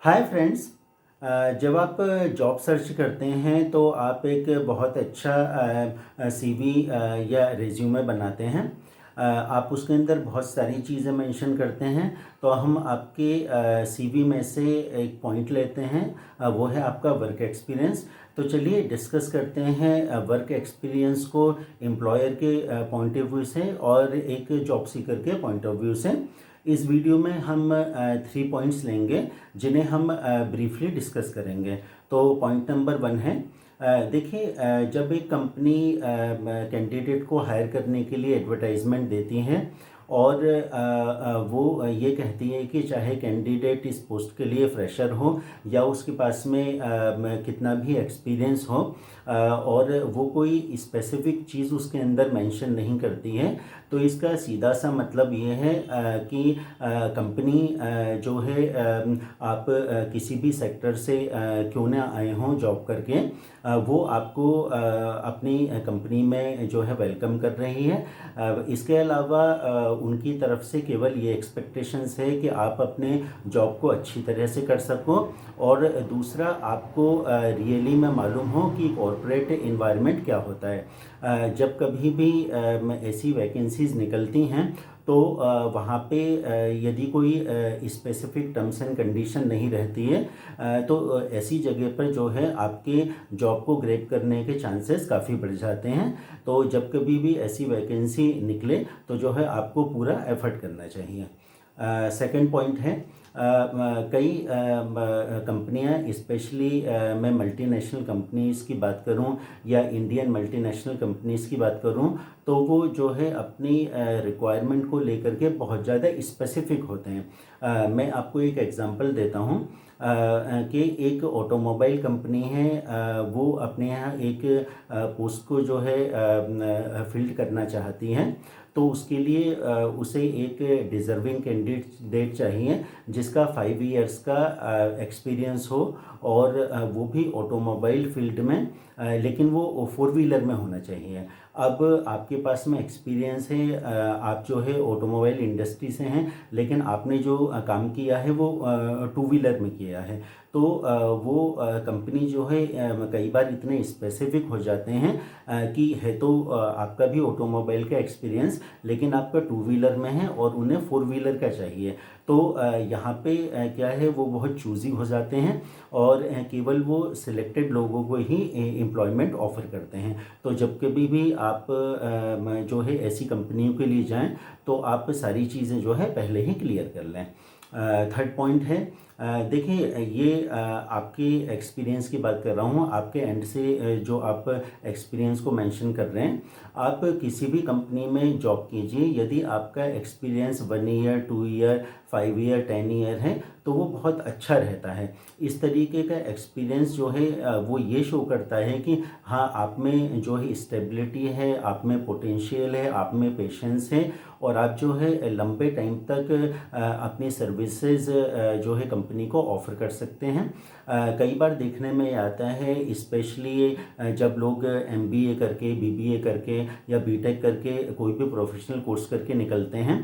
Hi friends. जब आप job search करते हैं तो आप एक बहुत अच्छा सीवी या रिज्यूमे बनाते हैं। आप उसके अंदर बहुत सारी चीज़ें मेंशन करते हैं। तो हम आपके सीवी में से एक पॉइंट लेते हैं, वो है आपका वर्क एक्सपीरियंस। तो चलिए डिस्कस करते हैं वर्क एक्सपीरियंस को एम्प्लॉयर के पॉइंट ऑफ व्यू से और एक जॉब सीकर के पॉइंट ऑफ व्यू से। इस वीडियो में हम 3 पॉइंट्स लेंगे जिन्हें हम ब्रीफली डिस्कस करेंगे। तो पॉइंट नंबर 1 है, देखिए, जब एक कंपनी कैंडिडेट को हायर करने के लिए एडवर्टाइजमेंट देती है और वो ये कहती है कि चाहे कैंडिडेट इस पोस्ट के लिए फ्रेशर हो या उसके पास में कितना भी एक्सपीरियंस हो, और वो कोई स्पेसिफिक चीज़ उसके अंदर मेंशन नहीं करती है, तो इसका सीधा सा मतलब ये है कि कंपनी जो है, आप किसी भी सेक्टर से क्यों ना आए हों जॉब करके, वो आपको अपनी कंपनी में जो है वेलकम कर रही है। इसके अलावा उनकी तरफ से केवल ये एक्सपेक्टेशंस है कि आप अपने जॉब को अच्छी तरह से कर सको, और दूसरा आपको रियली में मालूम हो कि कॉरपोरेट इन्वायरमेंट क्या होता है। जब कभी भी ऐसी वैकेंसीज़ निकलती हैं तो वहाँ पे यदि कोई स्पेसिफिक टर्म्स एंड कंडीशन नहीं रहती है, तो ऐसी जगह पर जो है आपके जॉब को ग्रैब करने के चांसेस काफ़ी बढ़ जाते हैं। तो जब कभी भी ऐसी वैकेंसी निकले तो जो है आपको पूरा एफर्ट करना चाहिए। सेकंड पॉइंट है, कई कंपनियां, स्पेशली मैं मल्टीनेशनल कंपनीज़ की बात करूं या इंडियन मल्टीनेशनल कंपनीज़ की बात करूं, तो वो जो है अपनी रिक्वायरमेंट को लेकर के बहुत ज़्यादा स्पेसिफिक होते हैं। मैं आपको एक एग्जांपल देता हूं कि एक ऑटोमोबाइल कंपनी है, वो अपने यहाँ एक पोस्ट को जो है फिल्ड करना चाहती है। तो उसके लिए उसे एक डिज़र्विंग कैंडिडेट चाहिए जिसका 5 इयर्स का एक्सपीरियंस हो, और वो भी ऑटोमोबाइल फील्ड में, लेकिन वो 4 व्हीलर में होना चाहिए। अब आपके पास में एक्सपीरियंस है, आप जो है ऑटोमोबाइल इंडस्ट्री से हैं, लेकिन आपने जो काम किया है वो 2 व्हीलर में किया है। तो वो कंपनी जो है कई बार इतने स्पेसिफिक हो जाते हैं कि है तो आपका भी ऑटोमोबाइल का एक्सपीरियंस, लेकिन आपका 2 व्हीलर में है और उन्हें 4 व्हीलर का चाहिए। तो यहाँ पे क्या है, वो बहुत चूज़ी हो जाते हैं और केवल वो सिलेक्टेड लोगों को ही एम्प्लॉयमेंट ऑफ़र करते हैं। तो जब कभी भी आप जो है ऐसी कंपनियों के लिए जाएं तो आप सारी चीज़ें जो है पहले ही क्लियर कर लें। थर्ड पॉइंट है, देखिए, ये आपके एक्सपीरियंस की बात कर रहा हूँ, आपके एंड से जो आप एक्सपीरियंस को मेंशन कर रहे हैं। आप किसी भी कंपनी में जॉब कीजिए, यदि आपका experience 1 year, 2 year, 5 year, 10 year है तो वो बहुत अच्छा रहता है। इस तरीके का एक्सपीरियंस जो है वो ये शो करता है कि हाँ, आप में जो है स्टेबिलिटी है, आप में पोटेंशियल है, आप में पेशेंस है, और आप जो है लंबे टाइम तक अपनी सर्विसेज जो है कंपनी को ऑफ़र कर सकते हैं। कई बार देखने में आता है, स्पेशली जब लोग एमबीए करके, बीबीए करके या बीटेक करके कोई भी प्रोफेशनल कोर्स करके निकलते हैं,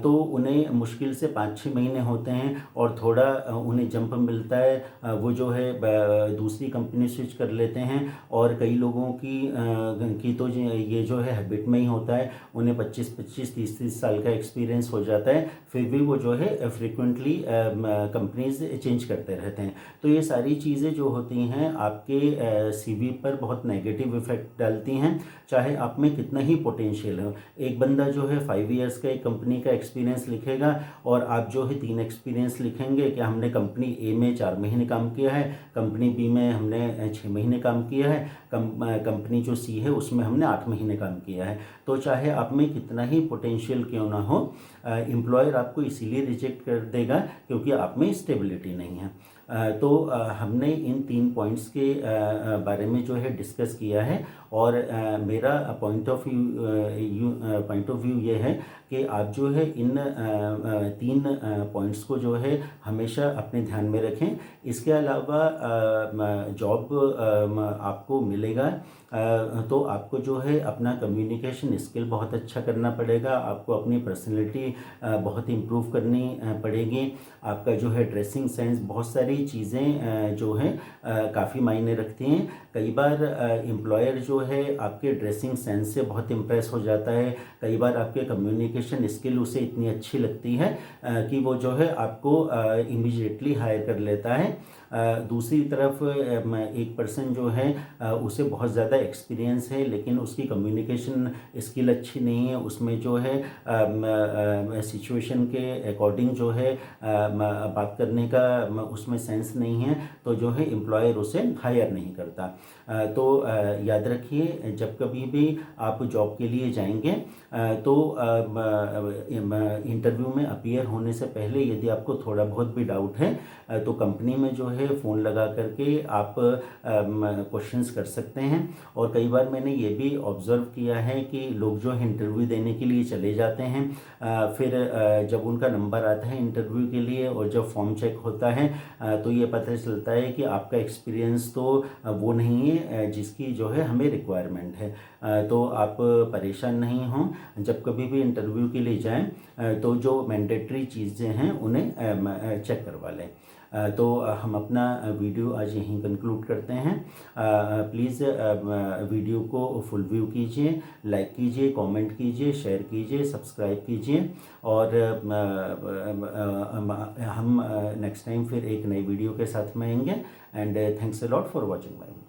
तो उन्हें मुश्किल से 5-6 महीने होते हैं और थोड़ा उन्हें जंप मिलता है, वो जो है दूसरी कंपनी स्विच कर लेते हैं। और कई लोगों की तो ये जो है हैबिट में ही होता है, उन्हें 25-25, 30-30 साल का एक्सपीरियंस हो जाता है, फिर भी वो जो है फ्रिक्वेंटली कंपनीज चेंज करते रहते हैं। तो ये सारी चीज़ें जो होती हैं आपके सीवी पर बहुत नेगेटिव इफेक्ट डालती हैं, चाहे आप में कितना ही पोटेंशियल हो। एक बंदा जो है 5 इयर्स का एक कंपनी का एक्सपीरियंस लिखेगा और आप जो है 3 एक्सपीरियंस लिखेंगे कि हमने कंपनी ए में 4 महीने काम किया है, कंपनी बी में हमने 6 महीने काम किया है, कंपनी जो सी है उसमें हमने 8 महीने काम किया है। तो चाहे आप में कितना ही पोटेंशियल क्यों ना हो, एम्प्लॉयर आपको इसीलिए रिजेक्ट कर देगा क्योंकि आप में स्टेबिलिटी नहीं है। तो हमने इन 3 पॉइंट्स के बारे में जो है डिस्कस किया है, और मेरा पॉइंट ऑफ व्यू ये है कि आप जो है इन 3 पॉइंट्स को जो है हमेशा अपने ध्यान में रखें। इसके अलावा जॉब आपको मिलेगा तो आपको जो है अपना कम्युनिकेशन स्किल बहुत अच्छा करना पड़ेगा, आपको अपनी पर्सनैलिटी बहुत इम्प्रूव करनी पड़ेगी, आपका जो है ड्रेसिंग सेंस, बहुत सारी चीज़ें जो हैं काफ़ी मायने रखती हैं। कई बार एम्प्लॉयर जो है आपके ड्रेसिंग सेंस से बहुत इम्प्रेस हो जाता है, कई बार आपके कम्युनिकेशन स्किल उसे इतनी अच्छी लगती है कि वो जो है आपको इमीडिएटली हायर कर लेता है। दूसरी तरफ एक पर्सन जो है उसे बहुत ज़्यादा एक्सपीरियंस है लेकिन उसकी कम्युनिकेशन स्किल अच्छी नहीं है, उसमें जो है सिचुएशन के अकॉर्डिंग जो है बात करने का उसमें सेंस नहीं है, तो जो है एम्प्लॉयर उसे हायर नहीं करता। तो याद रखिए, जब कभी भी आप जॉब के लिए जाएंगे तो इंटरव्यू में अपीयर होने से पहले यदि आपको थोड़ा बहुत भी डाउट है तो कंपनी में जो है फ़ोन लगा करके आप क्वेश्चंस कर सकते हैं। और कई बार मैंने ये भी ऑब्ज़र्व किया है कि लोग जो है इंटरव्यू देने के लिए चले जाते हैं, फिर जब उनका नंबर आता है इंटरव्यू के लिए और जब फॉर्म चेक होता है तो ये पता चलता है कि आपका एक्सपीरियंस तो वो नहीं है जिसकी जो है हमें रिक्वायरमेंट है। तो आप परेशान नहीं हों, जब कभी भी इंटरव्यू के लिए जाएं तो जो मैंडेटरी चीज़ें हैं उन्हें चेक करवा लें। तो हम अपना वीडियो आज यहीं कंक्लूड करते हैं। प्लीज़ वीडियो को फुल व्यू कीजिए, लाइक कीजिए, कमेंट कीजिए, शेयर कीजिए, सब्सक्राइब कीजिए और हम नेक्स्ट टाइम फिर एक नई वीडियो के साथ में आएंगे। And thanks a lot for watching my video.